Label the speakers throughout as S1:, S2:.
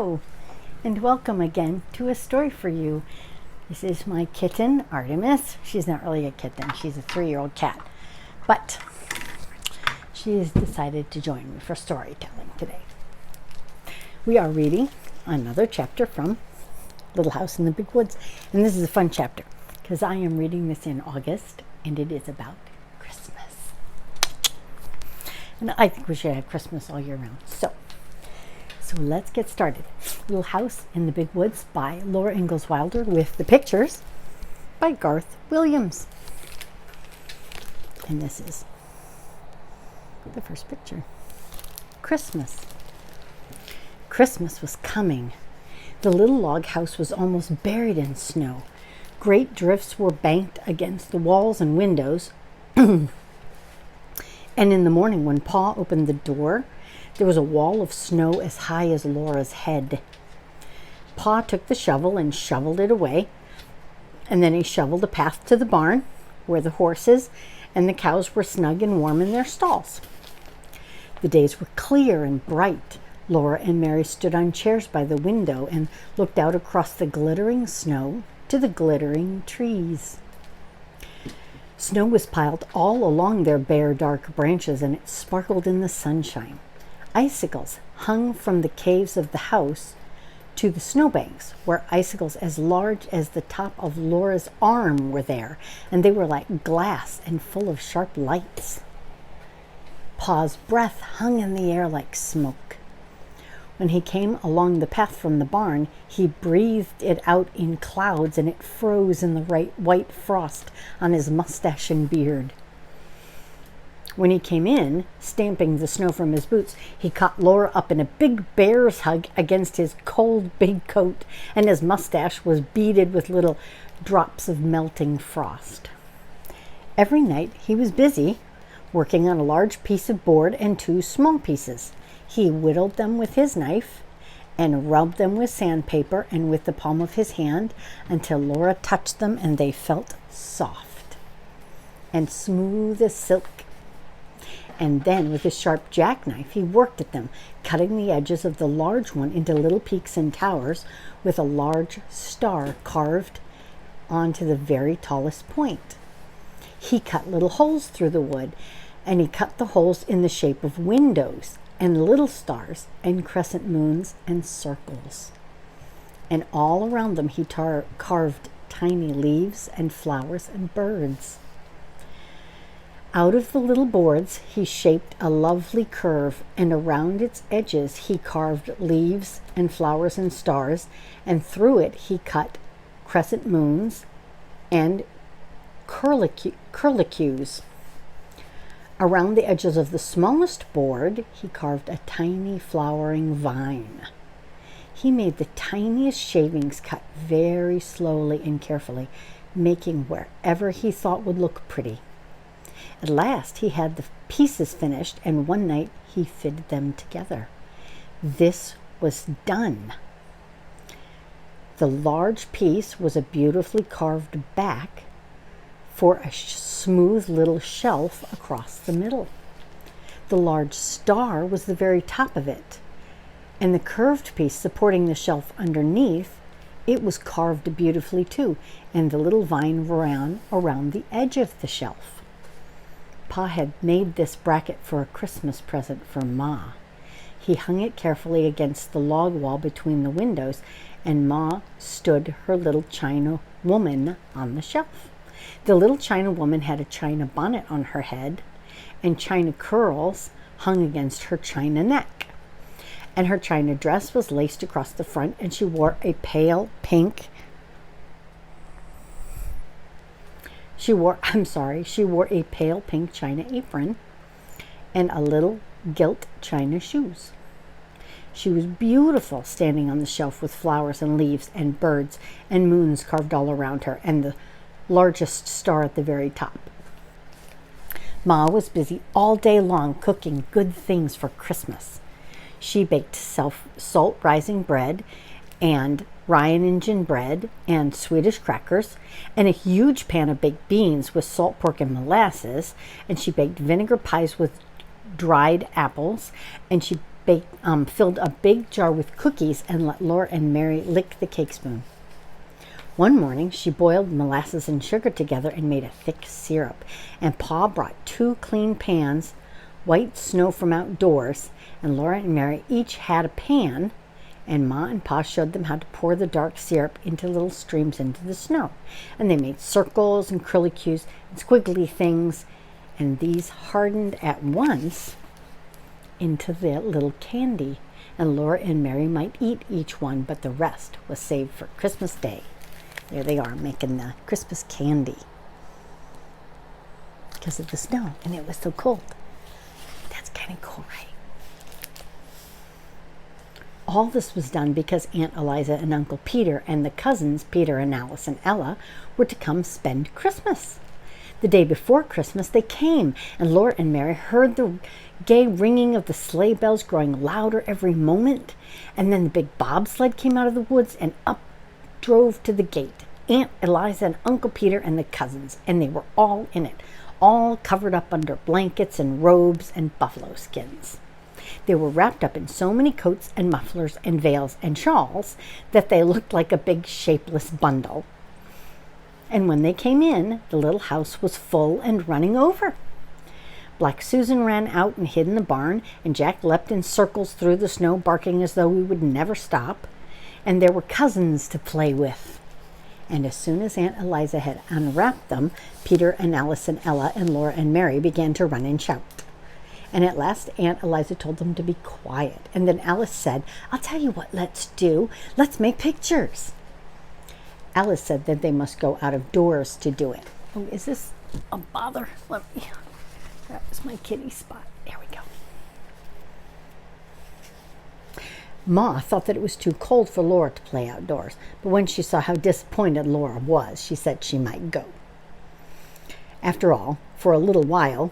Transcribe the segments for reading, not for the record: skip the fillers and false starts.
S1: Hello, and welcome again to A Story for You. This is my kitten, Artemis. She's not really a kitten, she's a 3-year-old cat. But she has decided to join me for storytelling today. We are reading another chapter from Little House in the Big Woods. And this is a fun chapter because I am reading this in August and it is about Christmas. And I think we should have Christmas all year round. So let's get started. Little House in the Big Woods by Laura Ingalls Wilder with the pictures by Garth Williams. And this is the first picture. Christmas. Christmas was coming. The little log house was almost buried in snow. Great drifts were banked against the walls and windows. And in the morning when Pa opened the door, there was a wall of snow as high as Laura's head. Pa took the shovel and shoveled it away, and then he shoveled a path to the barn where the horses and the cows were snug and warm in their stalls. The days were clear and bright. Laura and Mary stood on chairs by the window and looked out across the glittering snow to the glittering trees. Snow was piled all along their bare, dark branches, and it sparkled in the sunshine. Icicles hung from the caves of the house to the snowbanks, where icicles as large as the top of Laura's arm were there, and they were like glass and full of sharp lights. Pa's breath hung in the air like smoke. When he came along the path from the barn, he breathed it out in clouds, and it froze in the white frost on his mustache and beard. When he came in, stamping the snow from his boots, he caught Laura up in a big bear's hug against his cold big coat, and his mustache was beaded with little drops of melting frost. Every night he was busy, working on a large piece of board and 2 small pieces. He whittled them with his knife and rubbed them with sandpaper and with the palm of his hand until Laura touched them and they felt soft and smooth as silk. And then with his sharp jackknife he worked at them, cutting the edges of the large one into little peaks and towers with a large star carved onto the very tallest point. He cut little holes through the wood, and he cut the holes in the shape of windows and little stars and crescent moons and circles. And all around them he carved tiny leaves and flowers and birds. Out of the little boards he shaped a lovely curve, and around its edges he carved leaves and flowers and stars, and through it he cut crescent moons and curlicues. Around the edges of the smallest board he carved a tiny flowering vine. He made the tiniest shavings cut very slowly and carefully, making wherever he thought would look pretty. At last he had the pieces finished, and one night he fitted them together. This was done. The large piece was a beautifully carved back for a smooth little shelf across the middle. The large star was the very top of it, and the curved piece supporting the shelf underneath, it was carved beautifully too, and the little vine ran around the edge of the shelf. Pa had made this bracket for a Christmas present for Ma. He hung it carefully against the log wall between the windows, and Ma stood her little china woman on the shelf. The little china woman had a china bonnet on her head, and china curls hung against her china neck. And her china dress was laced across the front, and she wore a pale pink She wore a pale pink china apron and a little gilt china shoes. She was beautiful, standing on the shelf with flowers and leaves and birds and moons carved all around her, and the largest star at the very top. Ma was busy all day long cooking good things for Christmas. She baked salt-rising bread and Ryan and gingerbread and Swedish crackers, and a huge pan of baked beans with salt pork and molasses, and she baked vinegar pies with dried apples, and she filled a big jar with cookies and let Laura and Mary lick the cake spoon. One morning, she boiled molasses and sugar together and made a thick syrup, and Pa brought 2 clean pans, white snow from outdoors, and Laura and Mary each had a pan, and Ma and Pa showed them how to pour the dark syrup into little streams into the snow. And they made circles and curlicues and squiggly things, and these hardened at once into the little candy. And Laura and Mary might eat each one, but the rest was saved for Christmas Day. There they are, making the Christmas candy because of the snow, and it was so cold. That's kind of cool, right? All this was done because Aunt Eliza and Uncle Peter and the cousins, Peter and Alice and Ella, were to come spend Christmas. The day before Christmas, they came, and Laura and Mary heard the gay ringing of the sleigh bells growing louder every moment, and then the big bobsled came out of the woods and up drove to the gate. Aunt Eliza and Uncle Peter and the cousins, and they were all in it, all covered up under blankets and robes and buffalo skins. They were wrapped up in so many coats and mufflers and veils and shawls that they looked like a big shapeless bundle. And when they came in, the little house was full and running over. Black Susan ran out and hid in the barn, and Jack leapt in circles through the snow, barking as though he would never stop. And there were cousins to play with. And as soon as Aunt Eliza had unwrapped them, Peter and Alice and Ella and Laura and Mary began to run and shout. And at last Aunt Eliza told them to be quiet. And then Alice said, "I'll tell you what let's do. Let's make pictures." Alice said that they must go out of doors to do it. Oh, is this a bother? Let me, that was my kitty spot. There we go. Ma thought that it was too cold for Laura to play outdoors, but when she saw how disappointed Laura was, she said she might go. After all, for a little while,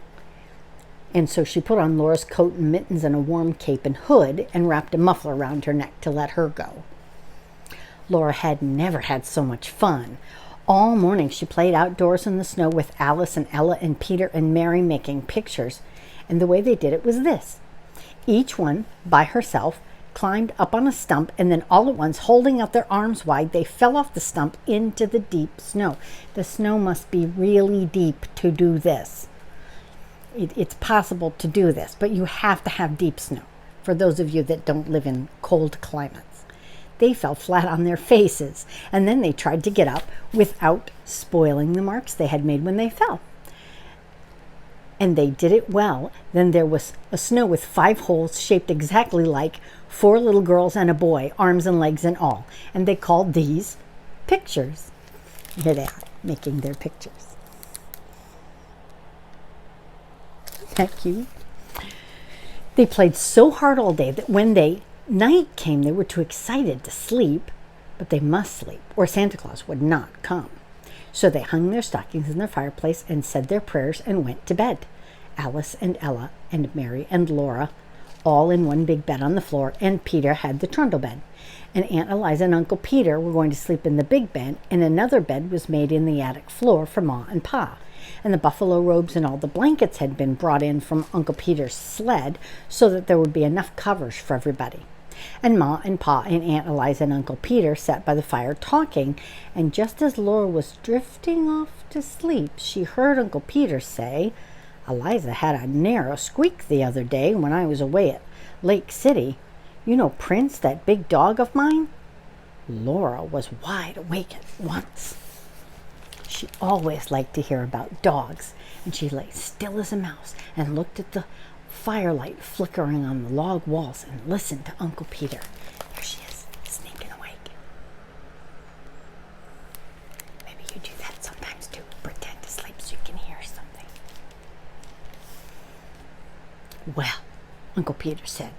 S1: and so she put on Laura's coat and mittens and a warm cape and hood and wrapped a muffler around her neck to let her go. Laura had never had so much fun. All morning she played outdoors in the snow with Alice and Ella and Peter and Mary making pictures, and the way they did it was this. Each one, by herself, climbed up on a stump, and then all at once, holding out their arms wide, they fell off the stump into the deep snow. The snow must be really deep to do this. It's possible to do this, but you have to have deep snow, for those of you that don't live in cold climates. They fell flat on their faces, and then they tried to get up without spoiling the marks they had made when they fell. And they did it well. Then there was a snow with 5 holes shaped exactly like 4 little girls and a boy, arms and legs and all. And they called these pictures. Here they are, making their pictures. Isn't that cute? They played so hard all day that when night came, they were too excited to sleep, but they must sleep, or Santa Claus would not come. So they hung their stockings in their fireplace and said their prayers and went to bed. Alice and Ella and Mary and Laura, all in one big bed on the floor, and Peter had the trundle bed. And Aunt Eliza and Uncle Peter were going to sleep in the big bed, and another bed was made in the attic floor for Ma and Pa. And the buffalo robes and all the blankets had been brought in from Uncle Peter's sled so that there would be enough covers for everybody. And Ma and Pa and Aunt Eliza and Uncle Peter sat by the fire talking, and just as Laura was drifting off to sleep, she heard Uncle Peter say, "Eliza had a narrow squeak the other day when I was away at Lake City. You know Prince, that big dog of mine?" Laura was wide awake at once. She always liked to hear about dogs, and she lay still as a mouse and looked at the firelight flickering on the log walls and listened to Uncle Peter. There she is, sneaking awake. Maybe you do that sometimes too. Pretend to sleep so you can hear something. "Well," Uncle Peter said,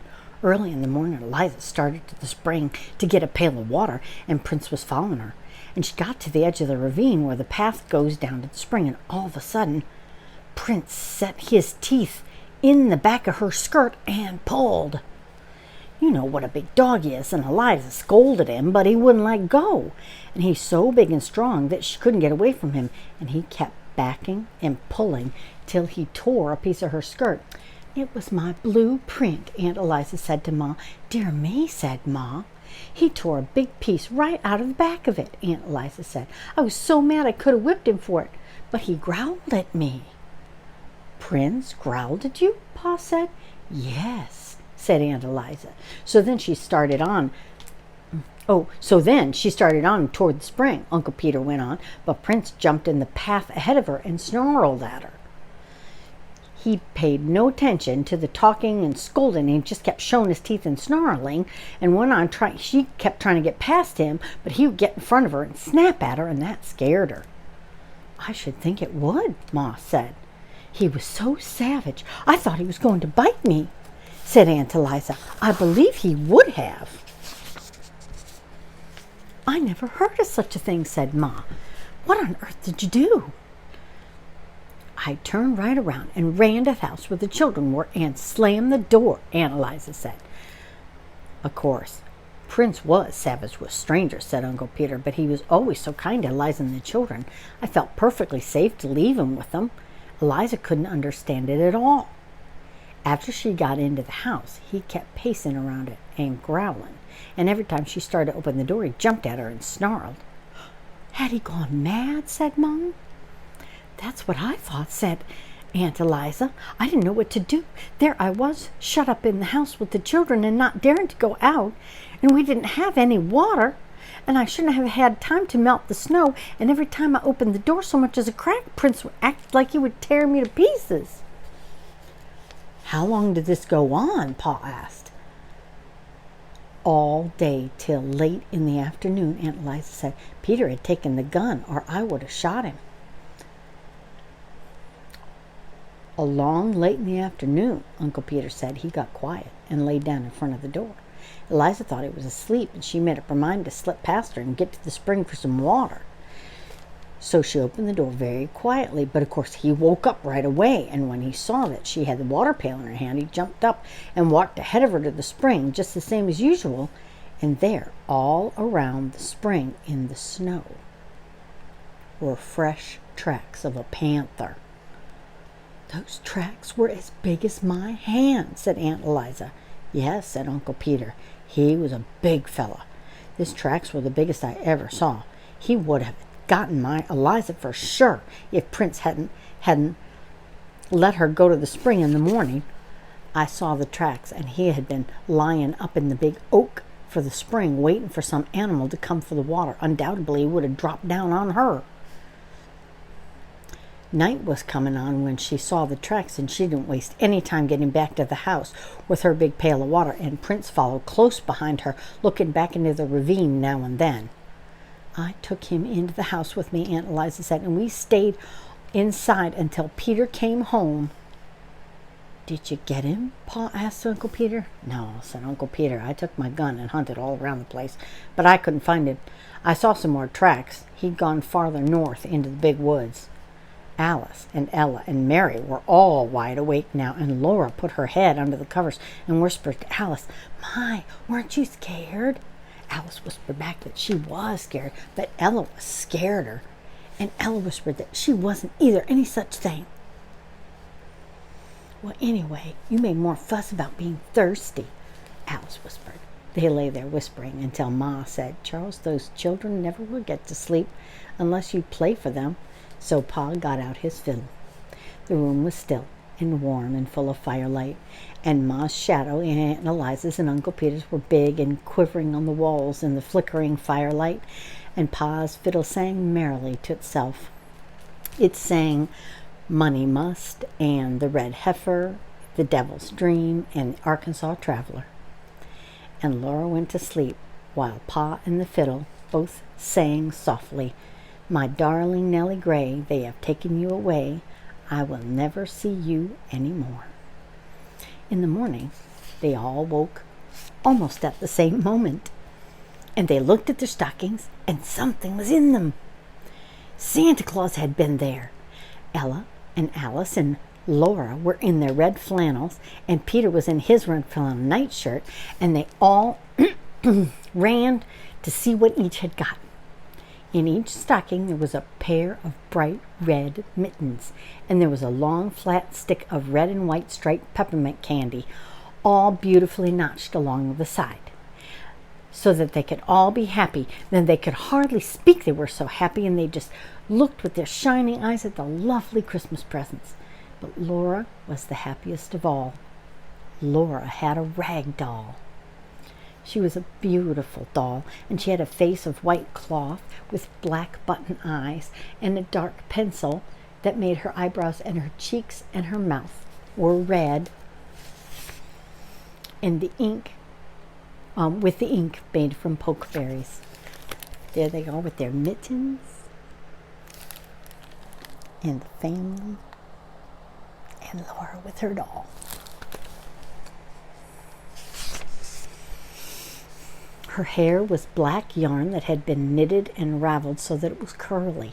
S1: "early in the morning Eliza started to the spring to get a pail of water, and Prince was following her. And she got to the edge of the ravine where the path goes down to the spring, and all of a sudden Prince set his teeth in the back of her skirt and pulled. You know what a big dog is, and Eliza scolded him, but he wouldn't let go. And he's so big and strong that she couldn't get away from him, and he kept backing and pulling till he tore a piece of her skirt. It was my blueprint, Aunt Eliza said to Ma. Dear me, said Ma. He tore a big piece right out of the back of it, Aunt Eliza said. I was so mad I could have whipped him for it, but he growled at me. Prince growled at you? Pa said. Yes, said Aunt Eliza. So then she started on toward the spring, Uncle Peter went on, but Prince jumped in the path ahead of her and snarled at her. He paid no attention to the talking and scolding. He just kept showing his teeth and snarling and went on trying. She kept trying to get past him, but he would get in front of her and snap at her, and that scared her. I should think it would, Ma said. He was so savage. I thought he was going to bite me, said Aunt Eliza. I believe he would have. I never heard of such a thing, said Ma. What on earth did you do? I turned right around and ran to the house where the children were and slammed the door, Aunt Eliza said. Of course, Prince was savage with strangers, said Uncle Peter, but he was always so kind to Eliza and the children. I felt perfectly safe to leave him with them. Eliza couldn't understand it at all. After she got into the house, he kept pacing around it and growling, and every time she started to open the door, he jumped at her and snarled. Had he gone mad? Said Mom. That's what I thought, said Aunt Eliza. I didn't know what to do. There I was, shut up in the house with the children and not daring to go out, and we didn't have any water, and I shouldn't have had time to melt the snow, and every time I opened the door so much as a crack, Prince would act like he would tear me to pieces. How long did this go on? Pa asked. All day till late in the afternoon, Aunt Eliza said. Peter had taken the gun, or I would have shot him. Along late in the afternoon, Uncle Peter said. He got quiet and lay down in front of the door. Eliza thought he was asleep, and she made up her mind to slip past her and get to the spring for some water. So she opened the door very quietly, but of course he woke up right away, and when he saw that she had the water pail in her hand, he jumped up and walked ahead of her to the spring, just the same as usual, and there, all around the spring in the snow, were fresh tracks of a panther. Those tracks were as big as my hand, said Aunt Eliza. Yes, said Uncle Peter. He was a big fella. His tracks were the biggest I ever saw. He would have gotten my Eliza for sure if Prince hadn't let her go to the spring in the morning. I saw the tracks, and he had been lying up in the big oak for the spring, waiting for some animal to come for the water. Undoubtedly, he would have dropped down on her. Night was coming on when she saw the tracks, and she didn't waste any time getting back to the house with her big pail of water, and Prince followed close behind her, looking back into the ravine now and then. I took him into the house with me, Aunt Eliza said, and we stayed inside until Peter came home. Did you get him? Pa asked Uncle Peter. No, said Uncle Peter. I took my gun and hunted all around the place, but I couldn't find it. I saw some more tracks. He'd gone farther north into the big woods. Alice and Ella and Mary were all wide awake now, and Laura put her head under the covers and whispered to Alice, My, weren't you scared? Alice whispered back that she was scared, but Ella was scareder, and Ella whispered that she wasn't either any such thing. Well, anyway, you made more fuss about being thirsty, Alice whispered. They lay there whispering until Ma said, Charles, those children never will get to sleep unless you play for them. So Pa got out his fiddle. The room was still and warm and full of firelight, and Ma's shadow and Aunt Eliza's and Uncle Peter's were big and quivering on the walls in the flickering firelight, and Pa's fiddle sang merrily to itself. It sang Money Must and The Red Heifer, The Devil's Dream, and Arkansas Traveler. And Laura went to sleep while Pa and the fiddle both sang softly, My darling Nellie Gray, they have taken you away. I will never see you any more. In the morning, they all woke almost at the same moment, and they looked at their stockings, and something was in them. Santa Claus had been there. Ella and Alice and Laura were in their red flannels, and Peter was in his red flannel nightshirt, and they all ran to see what each had got. In each stocking there was a pair of bright red mittens, and there was a long flat stick of red and white striped peppermint candy, all beautifully notched along the side, so that they could all be happy. Then they could hardly speak, they were so happy, and they just looked with their shining eyes at the lovely Christmas presents. But Laura was the happiest of all. Laura had a rag doll. She was a beautiful doll, and she had a face of white cloth with black button eyes and a dark pencil that made her eyebrows and her cheeks and her mouth were red, and the ink, with the ink made from pokeberries. There they are with their mittens and the family, and Laura with her doll. Her hair was black yarn that had been knitted and raveled so that it was curly.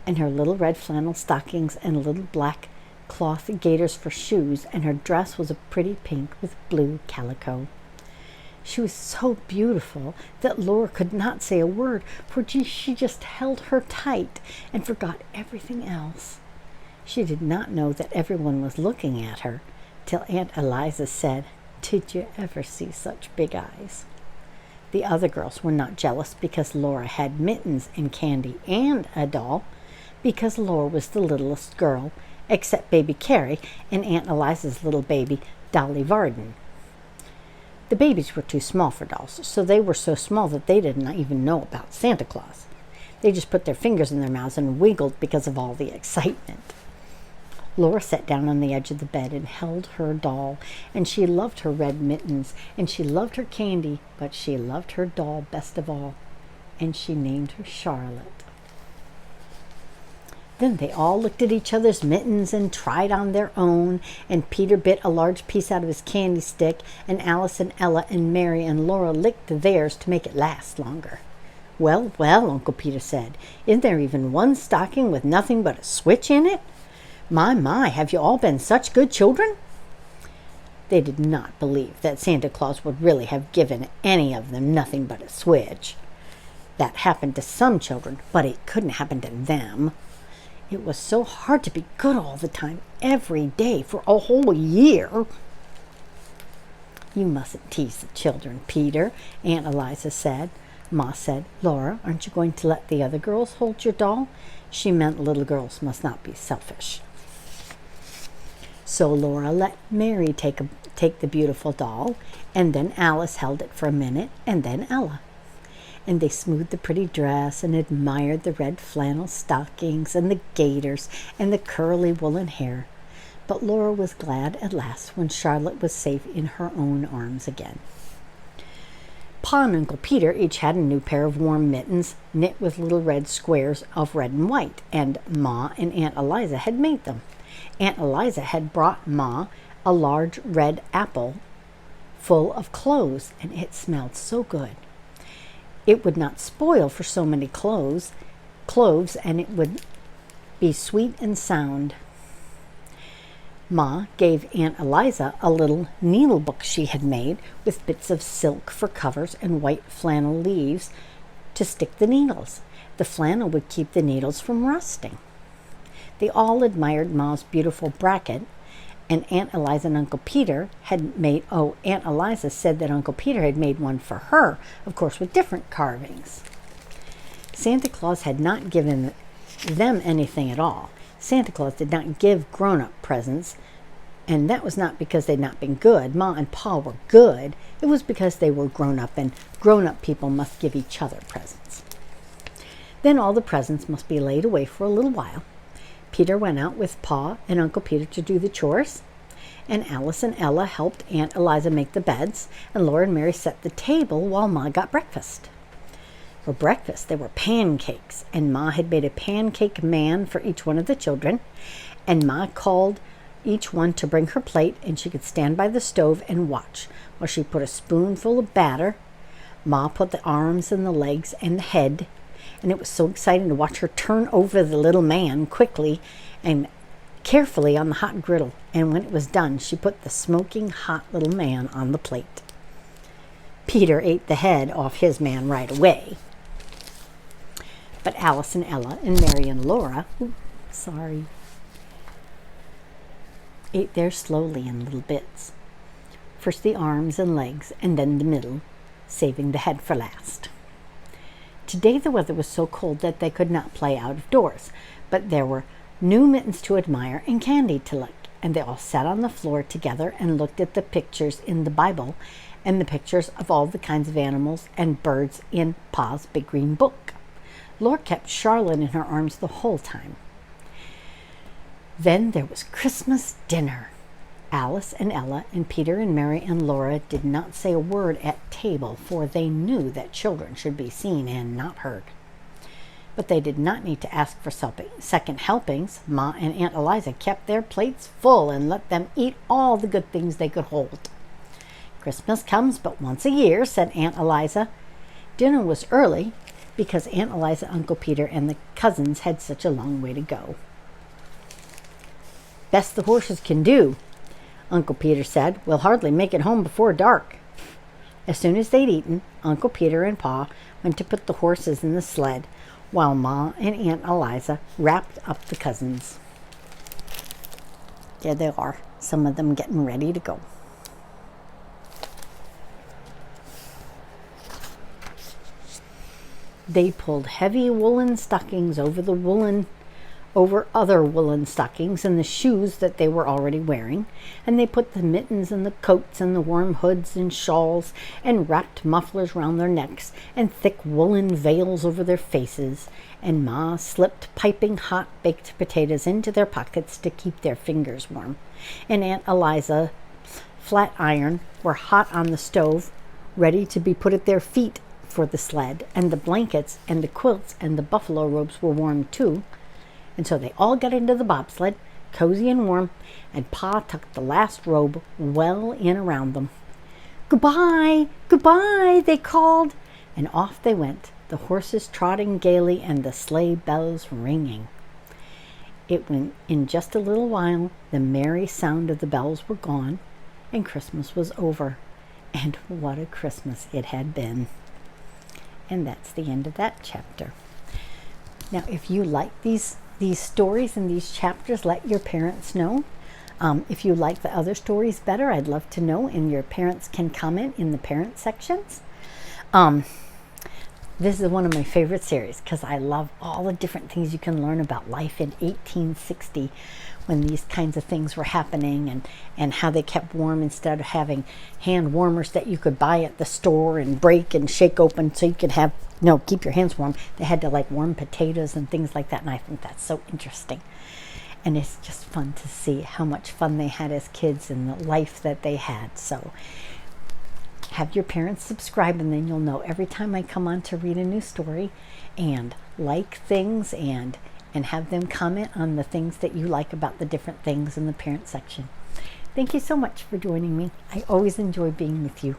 S1: And her little red flannel stockings and little black cloth gaiters for shoes, and her dress was a pretty pink with blue calico. She was so beautiful that Laura could not say a word, for she just held her tight and forgot everything else. She did not know that everyone was looking at her till Aunt Eliza said, "Did you ever see such big eyes?" The other girls were not jealous because Laura had mittens and candy and a doll, because Laura was the littlest girl, except baby Carrie and Aunt Eliza's little baby, Dolly Varden. The babies were too small for dolls, so they were so small that they did not even know about Santa Claus. They just put their fingers in their mouths and wiggled because of all the excitement. Laura sat down on the edge of the bed and held her doll, and she loved her red mittens, and she loved her candy, but she loved her doll best of all, and she named her Charlotte. Then they all looked at each other's mittens and tried on their own, and Peter bit a large piece out of his candy stick, and Alice and Ella and Mary and Laura licked theirs to make it last longer. "Well, well," Uncle Peter said, "isn't there even one stocking with nothing but a switch in it? My, have you all been such good children?" They did not believe that Santa Claus would really have given any of them nothing but a switch. That happened to some children, but it couldn't happen to them. It was so hard to be good all the time, every day, for a whole year. "You mustn't tease the children, Peter," Aunt Eliza said. Ma said, "Laura, aren't you going to let the other girls hold your doll?" She meant little girls must not be selfish. So Laura let Mary take the beautiful doll, and then Alice held it for a minute, and then Ella. And they smoothed the pretty dress and admired the red flannel stockings and the gaiters and the curly woolen hair. But Laura was glad at last when Charlotte was safe in her own arms again. Pa and Uncle Peter each had a new pair of warm mittens knit with little red squares of red and white, and Ma and Aunt Eliza had made them. Aunt Eliza had brought Ma a large red apple full of cloves, and it smelled so good. It would not spoil for so many cloves, and it would be sweet and sound. Ma gave Aunt Eliza a little needle book she had made with bits of silk for covers and white flannel leaves to stick the needles. The flannel would keep the needles from rusting. They all admired Ma's beautiful bracket, and Aunt Eliza and Uncle Peter had made, Aunt Eliza said that Uncle Peter had made one for her, of course with different carvings. Santa Claus had not given them anything at all. Santa Claus did not give grown-up presents, and that was not because they'd not been good. Ma and Pa were good. It was because they were grown-up, and grown-up people must give each other presents. Then all the presents must be laid away for a little while. Peter went out with Pa and Uncle Peter to do the chores, and Alice and Ella helped Aunt Eliza make the beds, and Laura and Mary set the table while Ma got breakfast. For breakfast there were pancakes, and Ma had made a pancake man for each one of the children, and Ma called each one to bring her plate, and she could stand by the stove and watch while she put a spoonful of batter. Ma put the arms and the legs and the head, and it was so exciting to watch her turn over the little man quickly and carefully on the hot griddle, and when it was done she put the smoking hot little man on the plate. Peter ate the head off his man right away. But Alice and Ella and Mary and Laura, ate theirs slowly in little bits. First the arms and legs, and then the middle, saving the head for last. Today the weather was so cold that they could not play out of doors, but there were new mittens to admire and candy to lick, and they all sat on the floor together and looked at the pictures in the Bible and the pictures of all the kinds of animals and birds in Pa's big green book. Laura kept Charlotte in her arms the whole time. Then there was Christmas dinner. Alice and Ella and Peter and Mary and Laura did not say a word at table, for they knew that children should be seen and not heard. But they did not need to ask for second helpings. Ma and Aunt Eliza kept their plates full and let them eat all the good things they could hold. Christmas comes but once a year, said Aunt Eliza. Dinner was early because Aunt Eliza, Uncle Peter, and the cousins had such a long way to go. Best the horses can do, Uncle Peter said. We'll hardly make it home before dark. As soon as they'd eaten, Uncle Peter and Pa went to put the horses in the sled, while Ma and Aunt Eliza wrapped up the cousins. There they are, some of them getting ready to go. They pulled heavy woolen stockings over other woolen stockings and the shoes that they were already wearing, and they put the mittens and the coats and the warm hoods and shawls and wrapped mufflers round their necks and thick woolen veils over their faces, and Ma slipped piping hot baked potatoes into their pockets to keep their fingers warm, and Aunt Eliza flat iron were hot on the stove, ready to be put at their feet for the sled, and the blankets and the quilts and the buffalo robes were warm too. And so they all got into the bobsled, cozy and warm, and Pa tucked the last robe well in around them. Goodbye, goodbye, they called, and off they went, the horses trotting gaily and the sleigh bells ringing. In just a little while, the merry sound of the bells were gone, and Christmas was over. And what a Christmas it had been. And that's the end of that chapter. Now, if you like these stories and these chapters, let your parents know. If you like the other stories better, I'd love to know, and your parents can comment in the parent sections. This is one of my favorite series because I love all the different things you can learn about life in 1860 when these kinds of things were happening, and how they kept warm instead of having hand warmers that you could buy at the store and break and shake open so you could have, keep your hands warm. They had to warm potatoes and things like that, and I think that's so interesting. And it's just fun to see how much fun they had as kids and the life that they had. So have your parents subscribe, and then you'll know every time I come on to read a new story, and like things and have them comment on the things that you like about the different things in the parent section. Thank you so much for joining me. I always enjoy being with you.